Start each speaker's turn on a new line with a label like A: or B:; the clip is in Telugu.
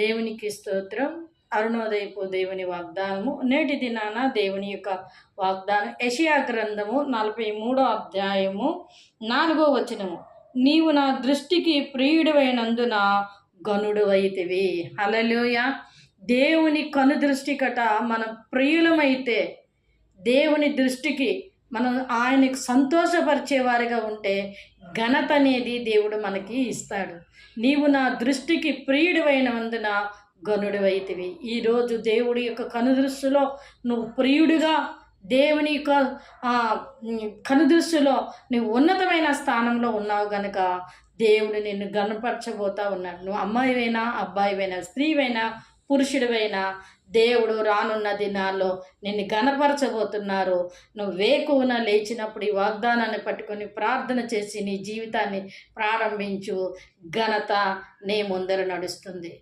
A: దేవునికి స్తోత్రం. అరుణోదయపు దేవుని వాగ్దానము నేటి దినాన దేవుని యొక్క వాగ్దానం యెషయా గ్రంథము 43వ అధ్యాయము 4వ వచనము. నీవు నా దృష్టికి ప్రియుడివైనందున గనుడువైతివి. హల్లెలూయా. దేవుని కను దృష్టి కట మనం ప్రియులమైతే, దేవుని దృష్టికి మనం ఆయనకు సంతోషపరిచేవారిగా ఉంటే ఘనత అనేది దేవుడు మనకి ఇస్తాడు. నీవు నా దృష్టికి ప్రియుడివైనందున గనుడివైతివి. ఈరోజు దేవుడి యొక్క కనుదృష్టిలో నువ్వు ప్రియుడిగా, దేవుని యొక్క కనుదృష్టిలో నువ్వు ఉన్నతమైన స్థానంలో ఉన్నావు గనుక దేవుడు నిన్ను గనపరచబోతా ఉన్నాడు. నువ్వు అమ్మాయివైనా, అబ్బాయివైనా, స్త్రీవైనా, పురుషుడివైనా దేవుడు రానున్న దినాల్లో నిన్ను గనపరచబోతున్నారు. నువ్వు వేకువన లేచినప్పుడు ఈ వాగ్దానాన్ని పట్టుకొని ప్రార్థన చేసి నీ జీవితాన్ని ప్రారంభించు. ఘనత నీ ముందర నడుస్తుంది.